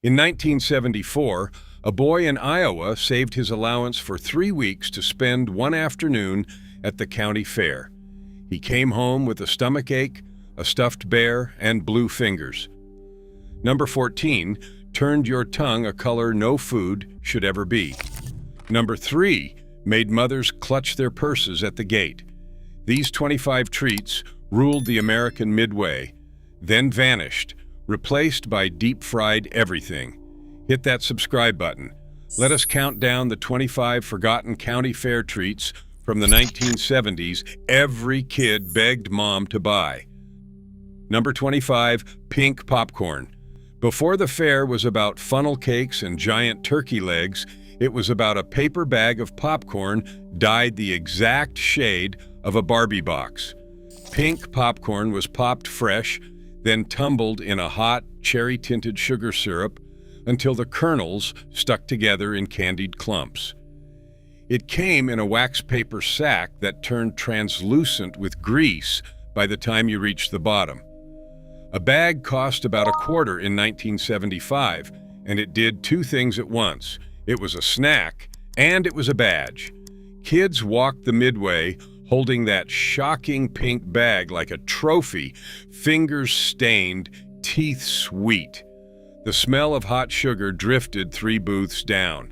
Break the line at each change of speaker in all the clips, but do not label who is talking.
In 1974, a boy in Iowa saved his allowance for 3 weeks to spend one afternoon at the county fair. He came home with a stomachache, a stuffed bear, and blue fingers. Number 14, turned your tongue a color no food should ever be. Number 3, made mothers clutch their purses at the gate. These 25 treats ruled the American Midway, then vanished, replaced by deep-fried everything. Hit that subscribe button. Let us count down the 25 forgotten county fair treats from the 1970s every kid begged mom to buy. Number 25, pink popcorn. Before the fair was about funnel cakes and giant turkey legs, it was about a paper bag of popcorn dyed the exact shade of a Barbie box. Pink popcorn was popped fresh, then tumbled in a hot, cherry-tinted sugar syrup until the kernels stuck together in candied clumps. It came in a wax paper sack that turned translucent with grease by the time you reached the bottom. A bag cost about $1 in 1975, and it did two things at once. It was a snack, and it was a badge. Kids walked the Midway holding that shocking pink bag like a trophy, fingers stained, teeth sweet. The smell of hot sugar drifted 3 booths down.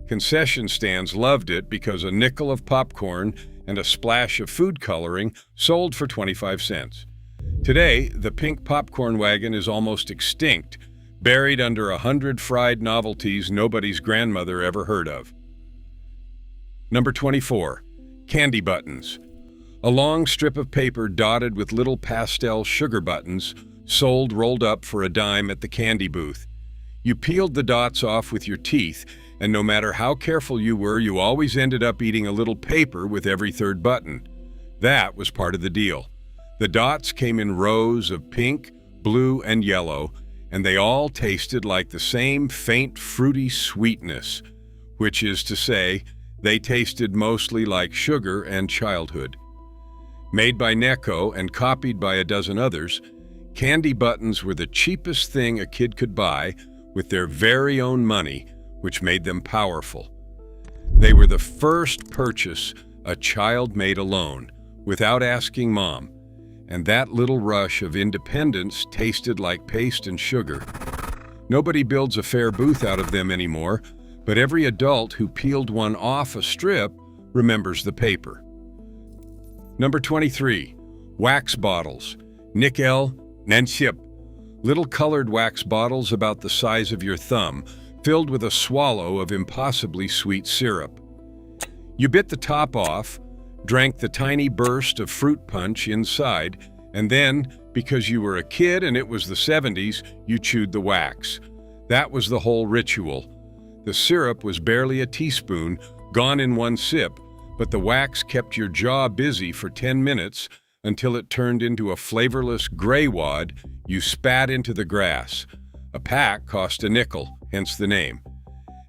Concession stands loved it because a nickel of popcorn and a splash of food coloring sold for 25 cents. Today, the pink popcorn wagon is almost extinct, buried under 100 fried novelties nobody's grandmother ever heard of. Number 24, candy buttons. A long strip of paper dotted with little pastel sugar buttons sold rolled up for a dime at the candy booth. You peeled the dots off with your teeth, and no matter how careful you were, you always ended up eating a little paper with every third button. That was part of the deal. The dots came in rows of pink, blue, and yellow, and they all tasted like the same faint, fruity sweetness, which is to say, they tasted mostly like sugar and childhood. Made by Necco and copied by a dozen others, candy buttons were the cheapest thing a kid could buy with their very own money, which made them powerful. They were the first purchase a child made alone, without asking mom, and that little rush of independence tasted like paste and sugar. Nobody builds a fair booth out of them anymore, but every adult who peeled one off a strip remembers the paper. Number 23, wax bottles. Nickel, Nanship. Little colored wax bottles about the size of your thumb, filled with a swallow of impossibly sweet syrup. You bit the top off, drank the tiny burst of fruit punch inside, and then, because you were a kid and it was the 70s, you chewed the wax. That was the whole ritual. The syrup was barely a teaspoon, gone in one sip, but the wax kept your jaw busy for 10 minutes until it turned into a flavorless gray wad you spat into the grass. A pack cost a nickel, hence the name.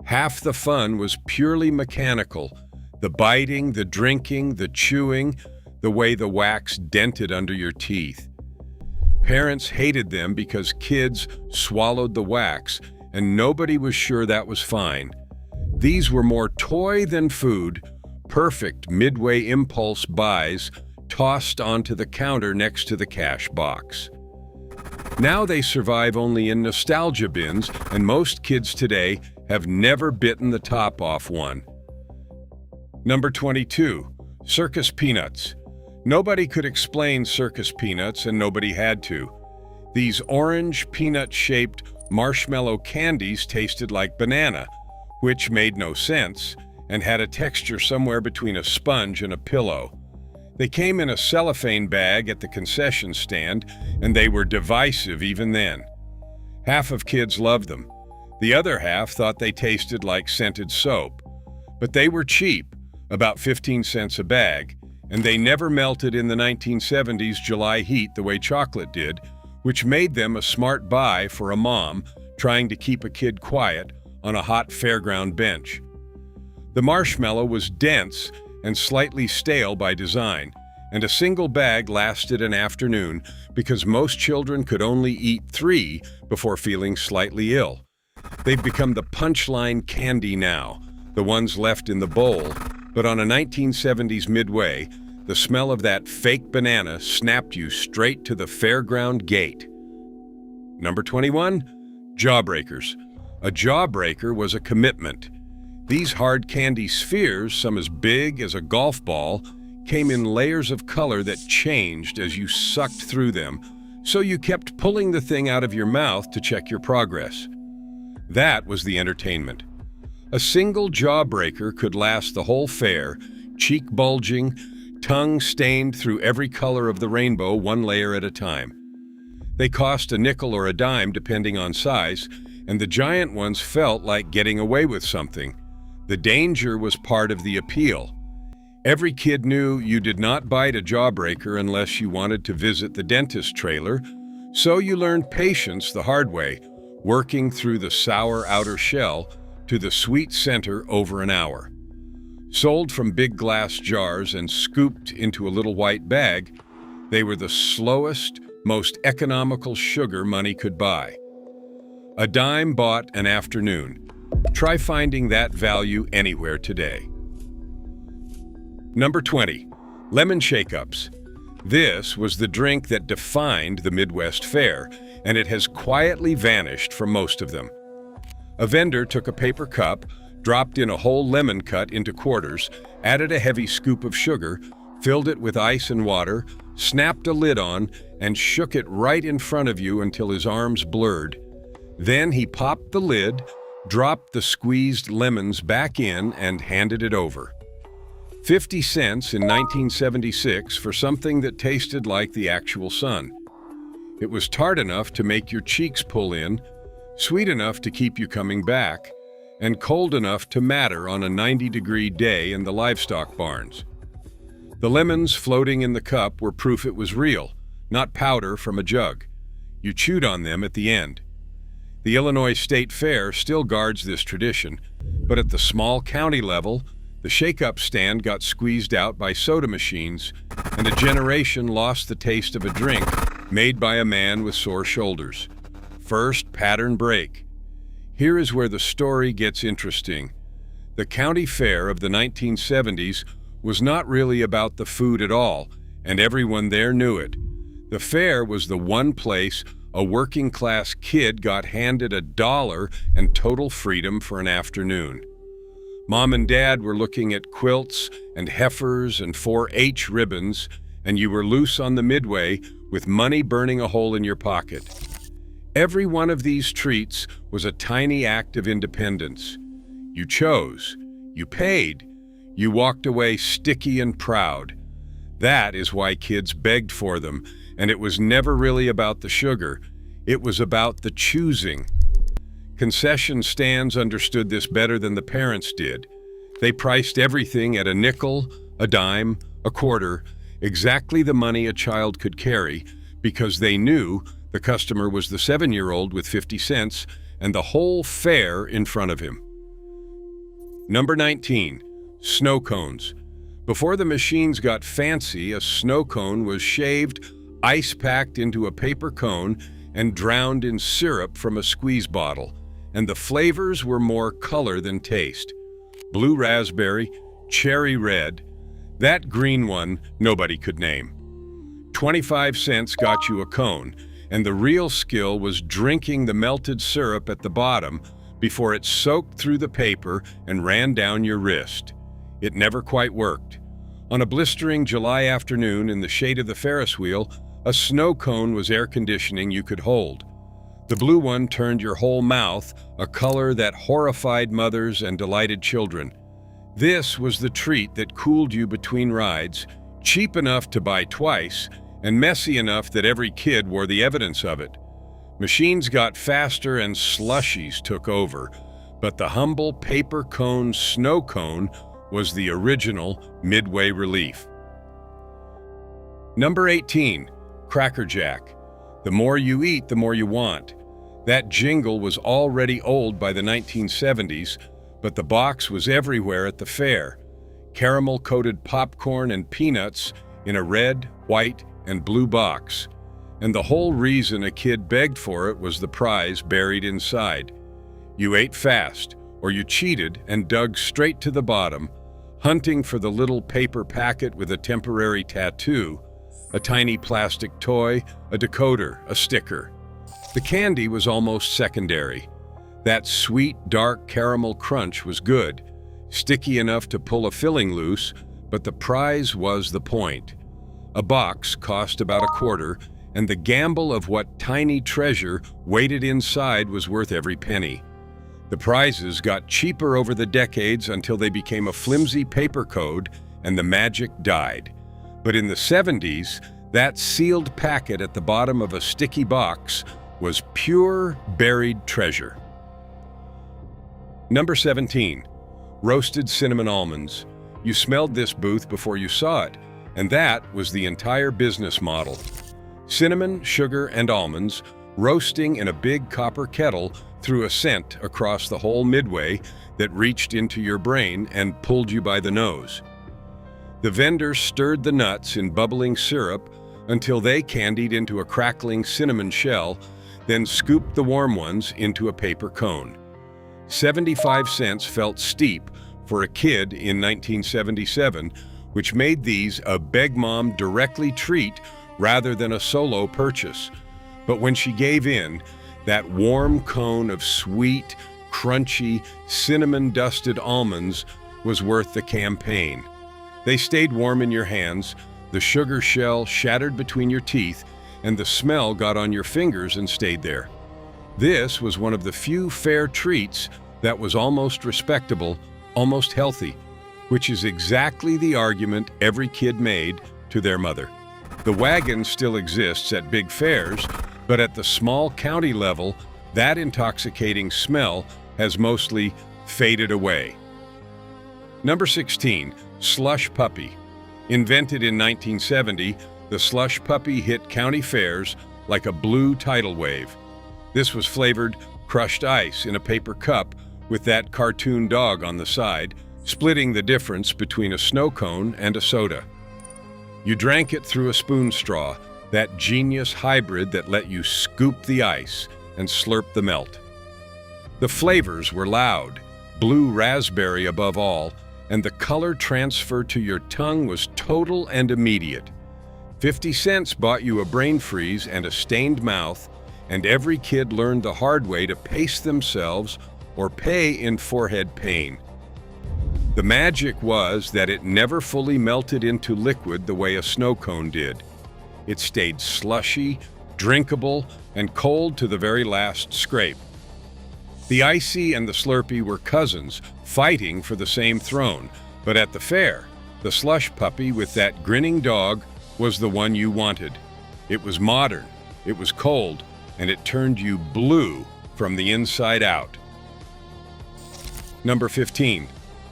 Half the fun was purely mechanical. The biting, the drinking, the chewing, the way the wax dented under your teeth. Parents hated them because kids swallowed the wax, and nobody was sure that was fine. These were more toy than food, perfect Midway impulse buys tossed onto the counter next to the cash box. Now they survive only in nostalgia bins, and most kids today have never bitten the top off one. Number 22, circus peanuts. Nobody could explain circus peanuts, and nobody had to. These orange, peanut-shaped marshmallow candies tasted like banana, which made no sense, and had a texture somewhere between a sponge and a pillow. They came in a cellophane bag at the concession stand, and they were divisive even then. Half of kids loved them. The other half thought they tasted like scented soap. But they were cheap, about 15 cents a bag, and they never melted in the 1970s July heat the way chocolate did, which made them a smart buy for a mom trying to keep a kid quiet on a hot fairground bench. The marshmallow was dense and slightly stale by design, and a single bag lasted an afternoon because most children could only eat 3 before feeling slightly ill. They've become the punchline candy now, the ones left in the bowl, but on a 1970s Midway, the smell of that fake banana snapped you straight to the fairground gate. Number 21, Jawbreakers. A jawbreaker was a commitment. These hard candy spheres, some as big as a golf ball, came in layers of color that changed as you sucked through them, so you kept pulling the thing out of your mouth to check your progress. That was the entertainment. A single jawbreaker could last the whole fair, cheek bulging, tongue stained through every color of the rainbow, one layer at a time. They cost a nickel or a dime depending on size, and the giant ones felt like getting away with something. The danger was part of the appeal. Every kid knew you did not bite a jawbreaker unless you wanted to visit the dentist trailer, so you learned patience the hard way, working through the sour outer shell to the sweet center over an hour. Sold from big glass jars and scooped into a little white bag, they were the slowest, most economical sugar money could buy. A dime bought an afternoon. Try finding that value anywhere today. Number 20, lemon shake-ups. This was the drink that defined the Midwest Fair, and it has quietly vanished from most of them. A vendor took a paper cup, dropped in a whole lemon cut into quarters, added a heavy scoop of sugar, filled it with ice and water, snapped a lid on, and shook it right in front of you until his arms blurred. Then he popped the lid, dropped the squeezed lemons back in, and handed it over. 50 cents in 1976 for something that tasted like the actual sun. It was tart enough to make your cheeks pull in, sweet enough to keep you coming back, and cold enough to matter on a 90-degree day in the livestock barns. The lemons floating in the cup were proof it was real, not powder from a jug. You chewed on them at the end. The Illinois State Fair still guards this tradition, but at the small county level, the shake-up stand got squeezed out by soda machines, and a generation lost the taste of a drink made by a man with sore shoulders. First pattern break. Here is where the story gets interesting. The county fair of the 1970s was not really about the food at all, and everyone there knew it. The fair was the one place a working-class kid got handed $1 and total freedom for an afternoon. Mom and Dad were looking at quilts and heifers and 4-H ribbons, and you were loose on the Midway with money burning a hole in your pocket. Every one of these treats was a tiny act of independence. You chose, you paid, you walked away sticky and proud. That is why kids begged for them, and it was never really about the sugar. It was about the choosing. Concession stands understood this better than the parents did. They priced everything at a nickel, a dime, a quarter, exactly the money a child could carry, because they knew the customer was the 7-year-old with 50 cents and the whole fair in front of him. Number 19, snow cones. Before the machines got fancy, a snow cone was shaved, ice-packed into a paper cone, and drowned in syrup from a squeeze bottle, and the flavors were more color than taste. Blue raspberry, cherry red, that green one nobody could name. 25 cents got you a cone, and the real skill was drinking the melted syrup at the bottom before it soaked through the paper and ran down your wrist. It never quite worked. On a blistering July afternoon in the shade of the Ferris wheel, a snow cone was air conditioning you could hold. The blue one turned your whole mouth, a color that horrified mothers and delighted children. This was the treat that cooled you between rides, cheap enough to buy twice, and messy enough that every kid wore the evidence of it. Machines got faster and slushies took over, but the humble paper cone snow cone was the original Midway relief. Number 18, Cracker Jack. The more you eat, the more you want. That jingle was already old by the 1970s, but the box was everywhere at the fair. Caramel-coated popcorn and peanuts in a red, white, and blue box. And the whole reason a kid begged for it was the prize buried inside. You ate fast, or you cheated and dug straight to the bottom, hunting for the little paper packet with a temporary tattoo, a tiny plastic toy, a decoder, a sticker. The candy was almost secondary. That sweet, dark caramel crunch was good, sticky enough to pull a filling loose, but the prize was the point. A box cost about a quarter, and the gamble of what tiny treasure waited inside was worth every penny. The prizes got cheaper over the decades until they became a flimsy paper code and the magic died. But in the 70s, that sealed packet at the bottom of a sticky box was pure buried treasure. Number 17. Roasted cinnamon almonds. You smelled this booth before you saw it, and that was the entire business model. Cinnamon, sugar, and almonds roasting in a big copper kettle threw a scent across the whole midway that reached into your brain and pulled you by the nose. The vendors stirred the nuts in bubbling syrup until they candied into a crackling cinnamon shell, then scooped the warm ones into a paper cone. 75 cents felt steep for a kid in 1977, which made these a Beg Mom directly treat rather than a solo purchase. But when she gave in, that warm cone of sweet, crunchy, cinnamon-dusted almonds was worth the campaign. They stayed warm in your hands, the sugar shell shattered between your teeth, and the smell got on your fingers and stayed there. This was one of the few fair treats that was almost respectable, almost healthy, which is exactly the argument every kid made to their mother. The wagon still exists at big fairs, but at the small county level, that intoxicating smell has mostly faded away. Number 16, Slush Puppy. Invented in 1970, the Slush Puppy hit county fairs like a blue tidal wave. This was flavored crushed ice in a paper cup with that cartoon dog on the side, splitting the difference between a snow cone and a soda. You drank it through a spoon straw, that genius hybrid that let you scoop the ice and slurp the melt. The flavors were loud, blue raspberry above all, and the color transfer to your tongue was total and immediate. 50 cents bought you a brain freeze and a stained mouth, and every kid learned the hard way to pace themselves or pay in forehead pain. The magic was that it never fully melted into liquid the way a snow cone did. It stayed slushy, drinkable, and cold to the very last scrape. The icy and the Slurpee were cousins, fighting for the same throne, but at the fair, the Slush Puppy with that grinning dog was the one you wanted. It was modern, it was cold, and it turned you blue from the inside out. Number 15.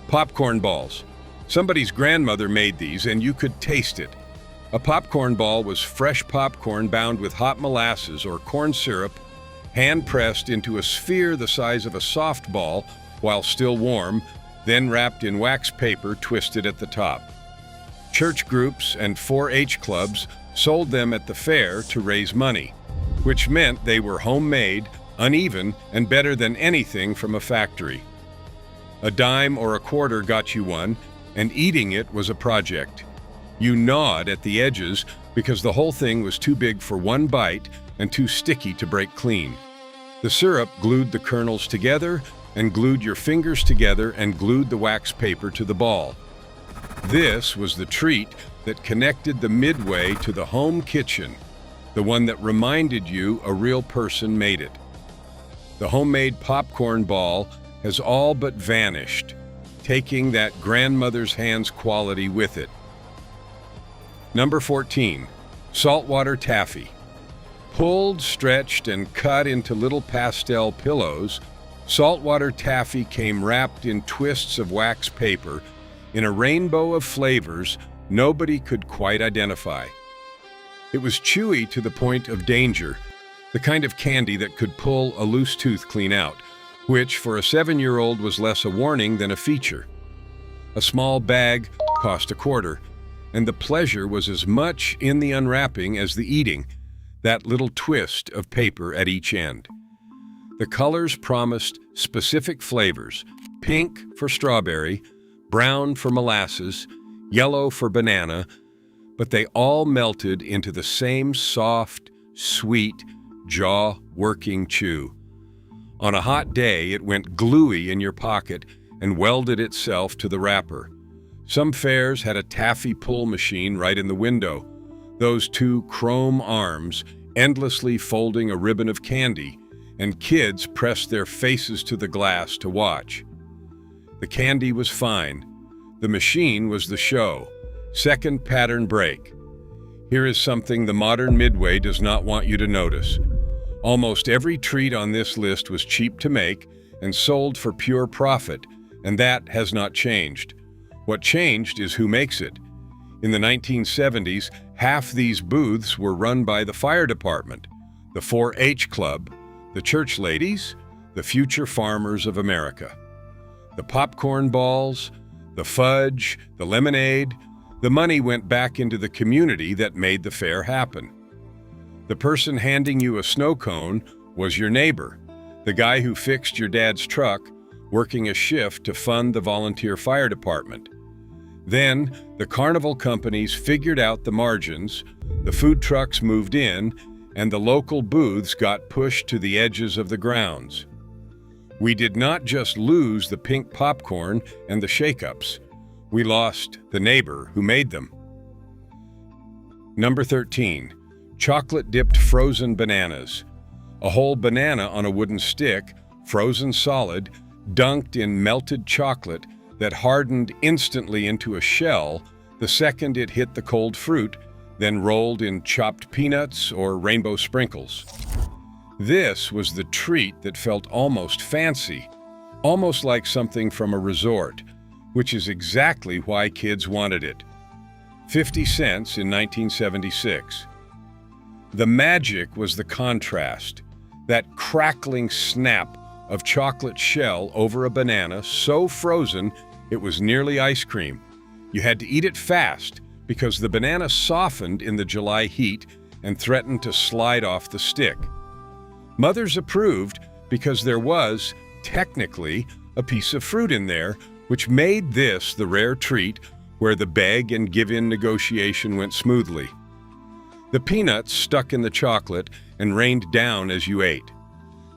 Popcorn balls. Somebody's grandmother made these, and you could taste it. A popcorn ball was fresh popcorn bound with hot molasses or corn syrup, hand-pressed into a sphere the size of a softball while still warm, then wrapped in wax paper twisted at the top. Church groups and 4-H clubs sold them at the fair to raise money, which meant they were homemade, uneven, and better than anything from a factory. A dime or a quarter got you one, and eating it was a project. You gnawed at the edges because the whole thing was too big for one bite and too sticky to break clean. The syrup glued the kernels together and glued your fingers together and glued the wax paper to the ball. This was the treat that connected the midway to the home kitchen, the one that reminded you a real person made it. The homemade popcorn ball has all but vanished, taking that grandmother's hands quality with it. Number 14, saltwater taffy. Pulled, stretched, and cut into little pastel pillows, saltwater taffy came wrapped in twists of wax paper in a rainbow of flavors nobody could quite identify. It was chewy to the point of danger, the kind of candy that could pull a loose tooth clean out, which for a 7-year-old was less a warning than a feature. A small bag cost a quarter, and the pleasure was as much in the unwrapping as the eating, that little twist of paper at each end. The colors promised specific flavors: pink for strawberry, brown for molasses, yellow for banana, but they all melted into the same soft, sweet, jaw-working chew. On a hot day, it went gluey in your pocket and welded itself to the wrapper. Some fairs had a taffy pull machine right in the window, those two chrome arms endlessly folding a ribbon of candy, and kids pressed their faces to the glass to watch. The candy was fine. The machine was the show. Second pattern break. Here is something the modern Midway does not want you to notice. Almost every treat on this list was cheap to make and sold for pure profit, and that has not changed. What changed is who makes it. In the 1970s, half these booths were run by the fire department, the 4-H Club, the church ladies, the future farmers of America. The popcorn balls, the fudge, the lemonade, the money went back into the community that made the fair happen. The person handing you a snow cone was your neighbor, the guy who fixed your dad's truck, working a shift to fund the volunteer fire department. Then, the carnival companies figured out the margins, the food trucks moved in, and the local booths got pushed to the edges of the grounds. We did not just lose the pink popcorn and the shake-ups. We lost the neighbor who made them. Number 13. Chocolate-dipped frozen bananas. A whole banana on a wooden stick, frozen solid, dunked in melted chocolate that hardened instantly into a shell the second it hit the cold fruit, then rolled in chopped peanuts or rainbow sprinkles. This was the treat that felt almost fancy, almost like something from a resort, which is exactly why kids wanted it. 50 cents in 1976. The magic was the contrast, that crackling snap of chocolate shell over a banana so frozen it was nearly ice cream. You had to eat it fast because the banana softened in the July heat and threatened to slide off the stick. Mothers approved because there was, technically, a piece of fruit in there, which made this the rare treat where the beg and give-in negotiation went smoothly. The peanuts stuck in the chocolate and rained down as you ate.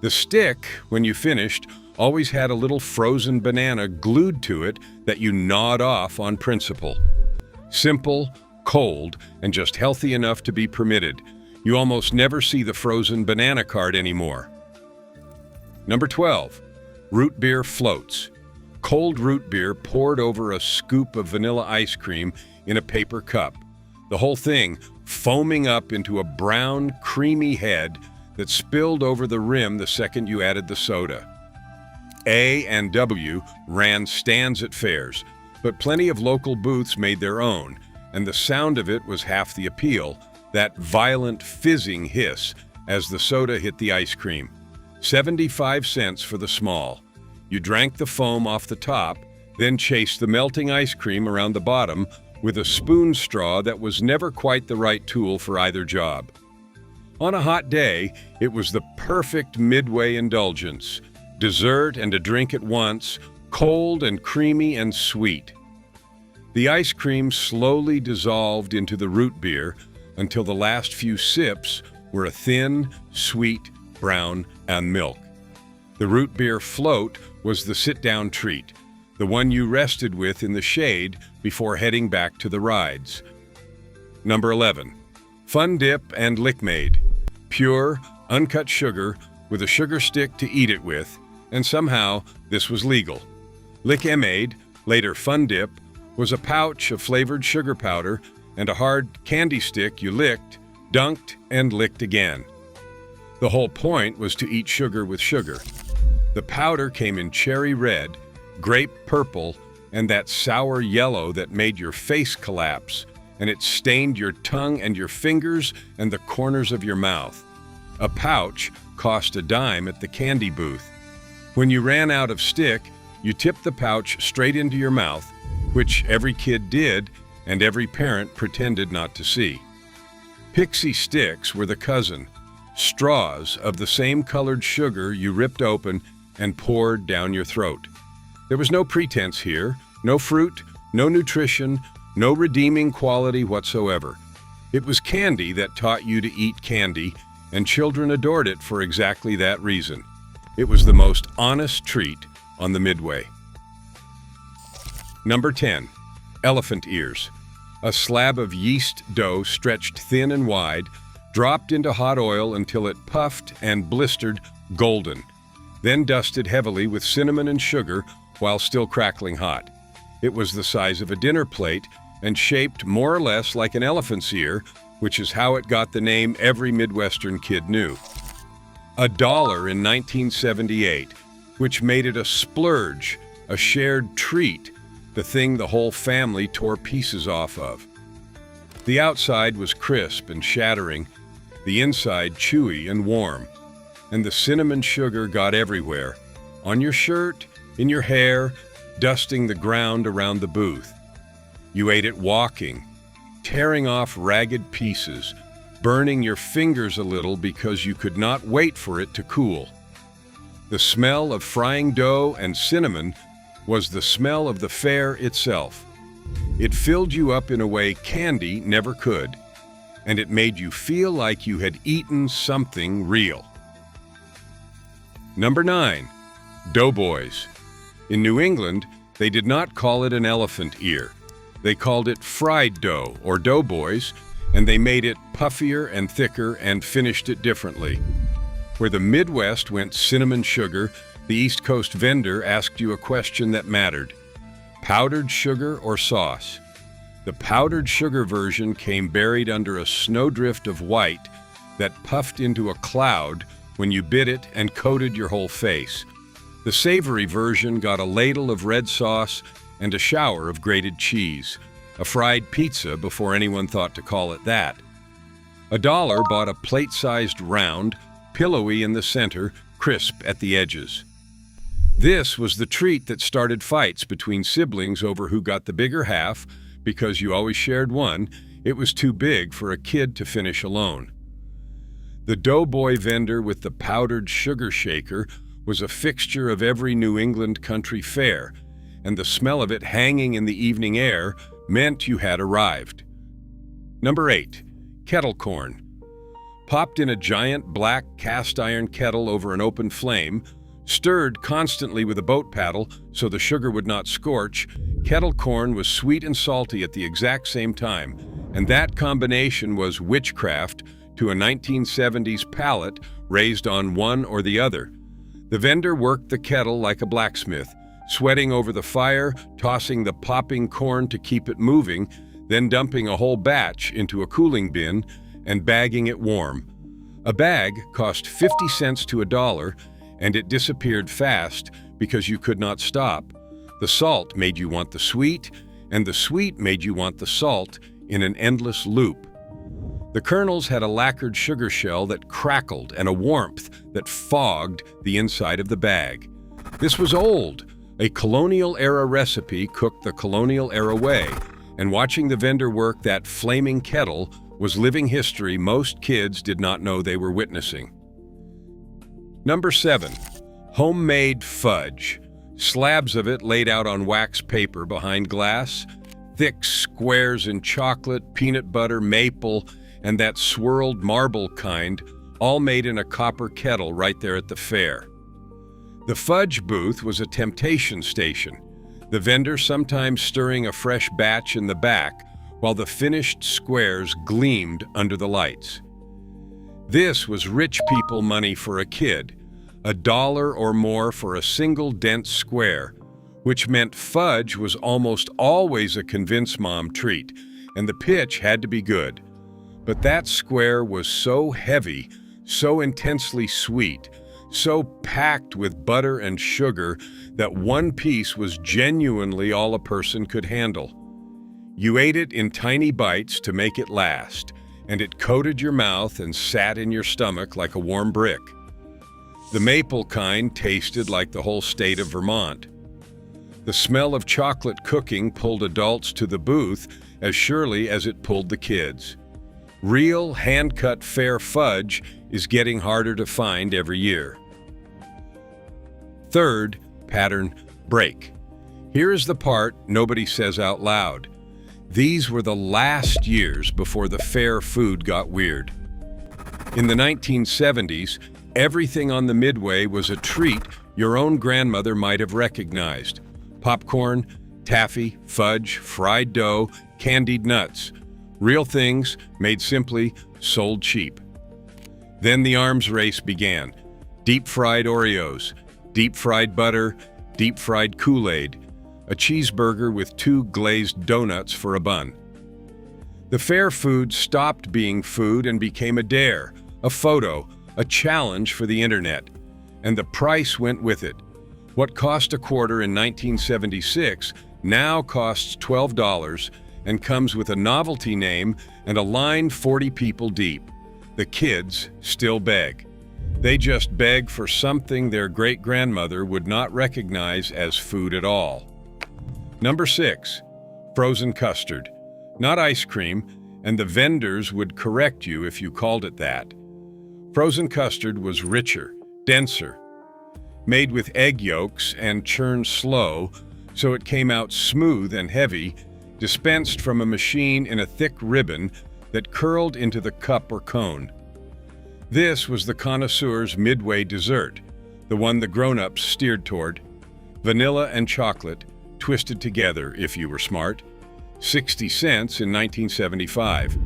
The stick, when you finished, always had a little frozen banana glued to it that you gnawed off on principle. Simple, cold, and just healthy enough to be permitted. You almost never see the frozen banana cart anymore. Number 12. Root beer floats. Cold root beer poured over a scoop of vanilla ice cream in a paper cup. The whole thing foaming up into a brown, creamy head that spilled over the rim the second you added the soda. A&W ran stands at fairs, but plenty of local booths made their own, and the sound of it was half the appeal, that violent fizzing hiss as the soda hit the ice cream. 75 cents for the small. You drank the foam off the top, then chased the melting ice cream around the bottom with a spoon straw that was never quite the right tool for either job. On a hot day, it was the perfect midway indulgence. Dessert and a drink at once, cold and creamy and sweet. The ice cream slowly dissolved into the root beer until the last few sips were a thin, sweet brown and milk. The root beer float was the sit-down treat, the one you rested with in the shade before heading back to the rides. Number 11. Fun Dip and Lickmade. Pure, uncut sugar with a sugar stick to eat it with, and somehow this was legal. Lick-M-Aid, later Fun Dip, was a pouch of flavored sugar powder and a hard candy stick you licked, dunked, and licked again. The whole point was to eat sugar with sugar. The powder came in cherry red, grape purple, and that sour yellow that made your face collapse, and it stained your tongue and your fingers and the corners of your mouth. A pouch cost a dime at the candy booth. When you ran out of stick, you tipped the pouch straight into your mouth, which every kid did and every parent pretended not to see. Pixie sticks were the cousin. straws of the same colored sugar you ripped open and poured down your throat. There was no pretense here, no fruit, no nutrition, no redeeming quality whatsoever. It was candy that taught you to eat candy, and children adored it for exactly that reason. It was the most honest treat on the Midway. Number 10. Elephant ears. A slab of yeast dough stretched thin and wide, dropped into hot oil until it puffed and blistered golden, then dusted heavily with cinnamon and sugar while still crackling hot. It was the size of a dinner plate and shaped more or less like an elephant's ear, which is how it got the name every Midwestern kid knew. $1 in 1978, which made it a splurge, a shared treat, the thing the whole family tore pieces off of. The outside was crisp and shattering, the inside chewy and warm, and the cinnamon sugar got everywhere, on your shirt, in your hair, dusting the ground around the booth. You ate it walking, tearing off ragged pieces, burning your fingers a little because you could not wait for it to cool. The smell of frying dough and cinnamon was the smell of the fair itself. It filled you up in a way candy never could, and it made you feel like you had eaten something real. Number 9. Doughboys. In New England, they did not call it an elephant ear. They called it fried dough or doughboys, and they made it puffier and thicker and finished it differently. Where the Midwest went cinnamon sugar, the East Coast vendor asked you a question that mattered. Powdered sugar or sauce? The powdered sugar version came buried under a snowdrift of white that puffed into a cloud when you bit it and coated your whole face. The savory version got a ladle of red sauce and a shower of grated cheese, a fried pizza before anyone thought to call it that. $1 bought a plate-sized round, pillowy in the center, crisp at the edges. This was the treat that started fights between siblings over who got the bigger half. Because you always shared one, it was too big for a kid to finish alone. The doughboy vendor with the powdered sugar shaker was a fixture of every New England country fair, and the smell of it hanging in the evening air meant you had arrived. Number 8. Kettle corn. Popped in a giant black cast iron kettle over an open flame, stirred constantly with a boat paddle so the sugar would not scorch, kettle corn was sweet and salty at the exact same time, and that combination was witchcraft to a 1970s palate raised on one or the other. The vendor worked the kettle like a blacksmith, sweating over the fire, tossing the popping corn to keep it moving, then dumping a whole batch into a cooling bin and bagging it warm. A bag cost 50 cents to $1, and it disappeared fast because you could not stop. The salt made you want the sweet, and the sweet made you want the salt in an endless loop. The kernels had a lacquered sugar shell that crackled and a warmth that fogged the inside of the bag. This was old, a colonial-era recipe cooked the colonial-era way, and watching the vendor work that flaming kettle was living history most kids did not know they were witnessing. Number 7. Homemade fudge. Slabs of it laid out on wax paper behind glass, thick squares in chocolate, peanut butter, maple, and that swirled marble kind, all made in a copper kettle right there at the fair. The fudge booth was a temptation station, the vendor sometimes stirring a fresh batch in the back while the finished squares gleamed under the lights. This was rich people money for a kid, $1 or more for a single dense square, which meant fudge was almost always a convince mom treat, and the pitch had to be good. But that square was so heavy, so intensely sweet, so packed with butter and sugar that one piece was genuinely all a person could handle. You ate it in tiny bites to make it last, and it coated your mouth and sat in your stomach like a warm brick. The maple kind tasted like the whole state of Vermont. The smell of chocolate cooking pulled adults to the booth as surely as it pulled the kids. Real, hand-cut fair fudge is getting harder to find every year. Third, pattern break. Here is the part nobody says out loud. These were the last years before the fair food got weird. In the 1970s, everything on the Midway was a treat your own grandmother might have recognized. Popcorn, taffy, fudge, fried dough, candied nuts. Real things, made simply, sold cheap. Then the arms race began. Deep-fried Oreos, deep-fried butter, deep-fried Kool-Aid, a cheeseburger with 2 glazed donuts for a bun. The fair food stopped being food and became a dare, a photo, a challenge for the internet. And the price went with it. What cost a quarter in 1976 now costs $12 and comes with a novelty name and a line 40 people deep. The kids still beg. They just beg for something their great-grandmother would not recognize as food at all. Number 6, frozen custard. Not ice cream, and the vendors would correct you if you called it that. Frozen custard was richer, denser, made with egg yolks and churned slow, so it came out smooth and heavy, dispensed from a machine in a thick ribbon that curled into the cup or cone. This was the connoisseur's Midway dessert, the one the grown-ups steered toward. Vanilla and chocolate, twisted together if you were smart. 60 cents in 1975.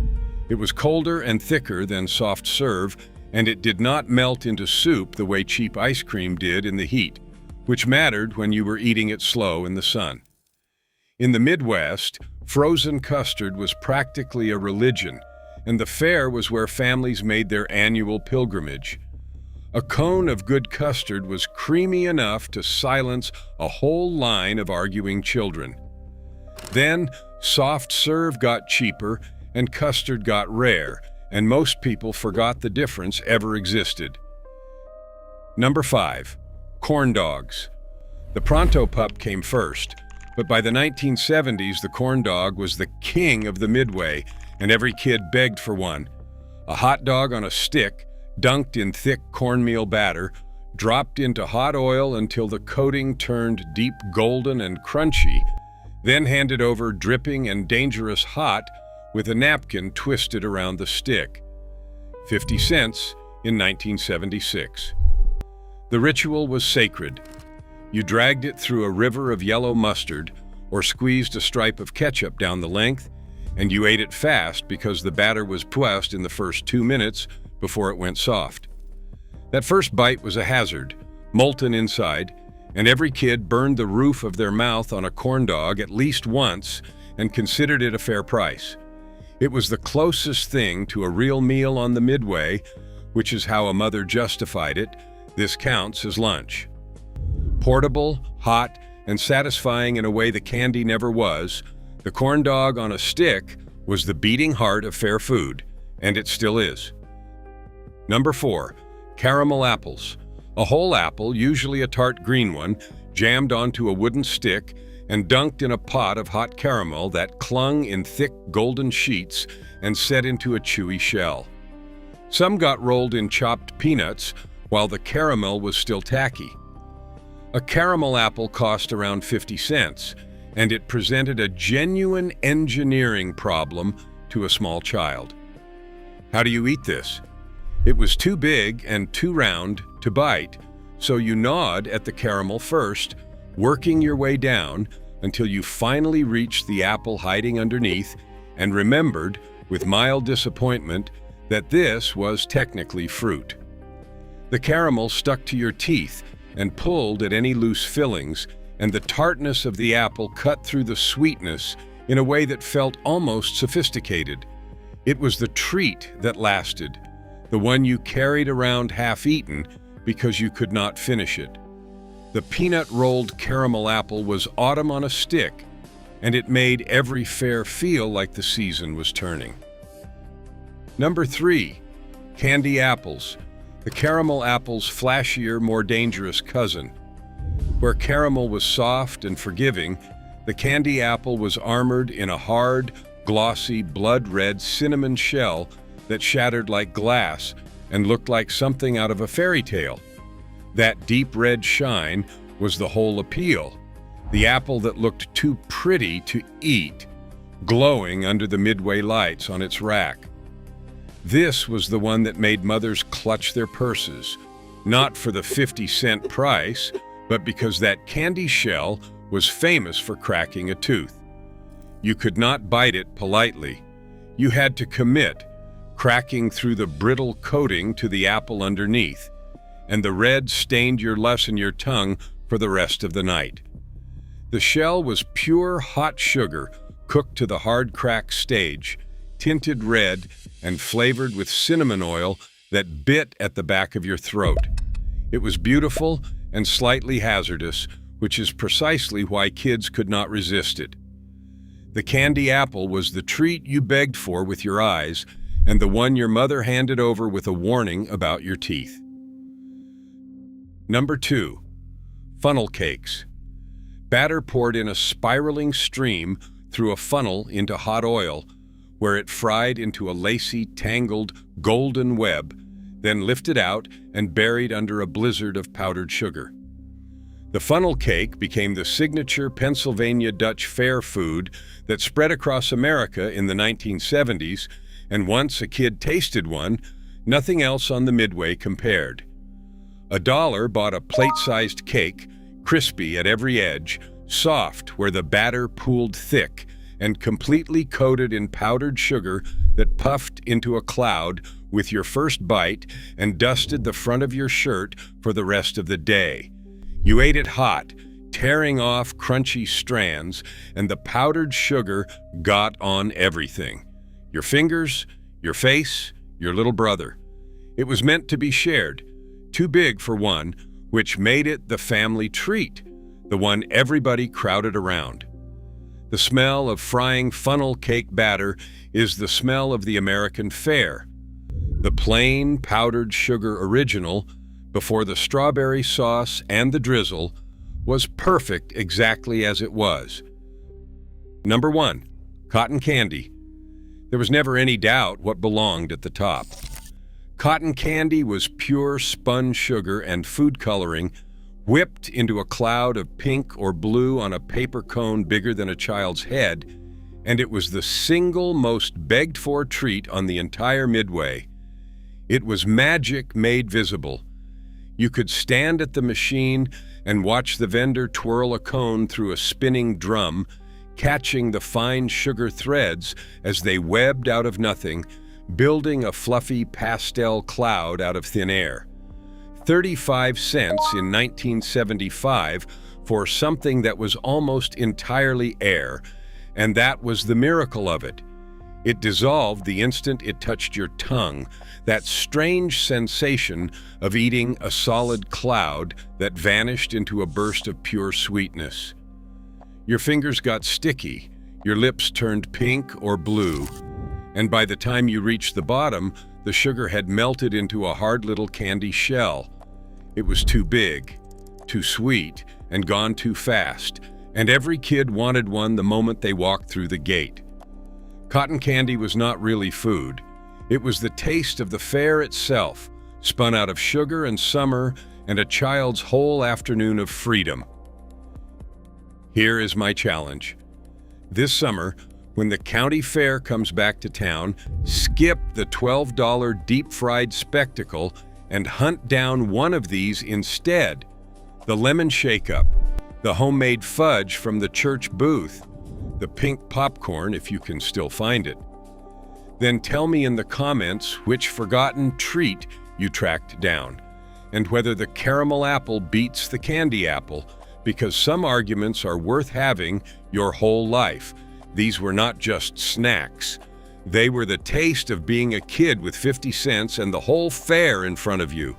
It was colder and thicker than soft serve, and it did not melt into soup the way cheap ice cream did in the heat, which mattered when you were eating it slow in the sun. In the Midwest, frozen custard was practically a religion, and the fair was where families made their annual pilgrimage. A cone of good custard was creamy enough to silence a whole line of arguing children. Then, soft serve got cheaper and custard got rare, and most people forgot the difference ever existed. Number 5, corn dogs. The Pronto Pup came first, but by the 1970s the corn dog was the king of the Midway, and every kid begged for one. A hot dog on a stick, dunked in thick cornmeal batter, dropped into hot oil until the coating turned deep golden and crunchy, then handed over dripping and dangerous hot with a napkin twisted around the stick. 50 cents in 1976. The ritual was sacred. You dragged it through a river of yellow mustard or squeezed a stripe of ketchup down the length, and you ate it fast because the batter was pressed in the first 2 minutes before it went soft. That first bite was a hazard, molten inside, and every kid burned the roof of their mouth on a corn dog at least once and considered it a fair price. It was the closest thing to a real meal on the Midway, which is how a mother justified it. This counts as lunch. Portable, hot, and satisfying in a way the candy never was, the corn dog on a stick was the beating heart of fair food, and it still is. Number 4, caramel apples. A whole apple, usually a tart green one, jammed onto a wooden stick and dunked in a pot of hot caramel that clung in thick golden sheets and set into a chewy shell. Some got rolled in chopped peanuts, while the caramel was still tacky. A caramel apple cost around 50 cents, and it presented a genuine engineering problem to a small child. How do you eat this? It was too big and too round to bite, so you gnawed at the caramel first, working your way down until you finally reached the apple hiding underneath and remembered, with mild disappointment, that this was technically fruit. The caramel stuck to your teeth and pulled at any loose fillings, and the tartness of the apple cut through the sweetness in a way that felt almost sophisticated. It was the treat that lasted, the one you carried around half-eaten because you could not finish it. The peanut-rolled caramel apple was autumn on a stick, and it made every fair feel like the season was turning. Number 3, candy apples. The caramel apple's flashier, more dangerous cousin. Where caramel was soft and forgiving, the candy apple was armored in a hard, glossy, blood-red cinnamon shell that shattered like glass and looked like something out of a fairy tale. That deep red shine was the whole appeal. The apple that looked too pretty to eat, glowing under the Midway lights on its rack. This was the one that made mothers clutch their purses, not for the 50-cent price, but because that candy shell was famous for cracking a tooth. You could not bite it politely. You had to commit, cracking through the brittle coating to the apple underneath, and the red stained your lips and your tongue for the rest of the night. The shell was pure hot sugar cooked to the hard crack stage, tinted red and flavored with cinnamon oil that bit at the back of your throat. It was beautiful and slightly hazardous, which is precisely why kids could not resist it. The candy apple was the treat you begged for with your eyes, and the one your mother handed over with a warning about your teeth. Number 2. Funnel cakes. Batter poured in a spiraling stream through a funnel into hot oil, where it fried into a lacy, tangled, golden web, then lifted out and buried under a blizzard of powdered sugar. The funnel cake became the signature Pennsylvania Dutch fair food that spread across America in the 1970s, and once a kid tasted one, nothing else on the Midway compared. $1 bought a plate-sized cake, crispy at every edge, soft where the batter pooled thick, and completely coated in powdered sugar that puffed into a cloud with your first bite and dusted the front of your shirt for the rest of the day. You ate it hot, tearing off crunchy strands, and the powdered sugar got on everything. Your fingers, your face, your little brother. It was meant to be shared, too big for one, which made it the family treat, the one everybody crowded around. The smell of frying funnel cake batter is the smell of the American fare. The plain powdered sugar original, before the strawberry sauce and the drizzle, was perfect exactly as it was. Number 1. Cotton candy. There was never any doubt what belonged at the top. Cotton candy was pure spun sugar and food coloring whipped into a cloud of pink or blue on a paper cone bigger than a child's head, and it was the single most begged-for treat on the entire Midway. It was magic made visible. You could stand at the machine and watch the vendor twirl a cone through a spinning drum, catching the fine sugar threads as they webbed out of nothing, building a fluffy pastel cloud out of thin air. 35 cents in 1975 for something that was almost entirely air, and that was the miracle of it. It dissolved the instant it touched your tongue, that strange sensation of eating a solid cloud that vanished into a burst of pure sweetness. Your fingers got sticky, your lips turned pink or blue, and by the time you reached the bottom, the sugar had melted into a hard little candy shell. It was too big, too sweet, and gone too fast, and every kid wanted one the moment they walked through the gate. Cotton candy was not really food. It was the taste of the fair itself, spun out of sugar and summer and a child's whole afternoon of freedom. Here is my challenge. This summer, when the county fair comes back to town, skip the $12 deep-fried spectacle and hunt down one of these instead. The lemon shake-up, the homemade fudge from the church booth, the pink popcorn if you can still find it. Then tell me in the comments which forgotten treat you tracked down, and whether the caramel apple beats the candy apple, because some arguments are worth having your whole life. These were not just snacks. They were the taste of being a kid with 50 cents and the whole fair in front of you.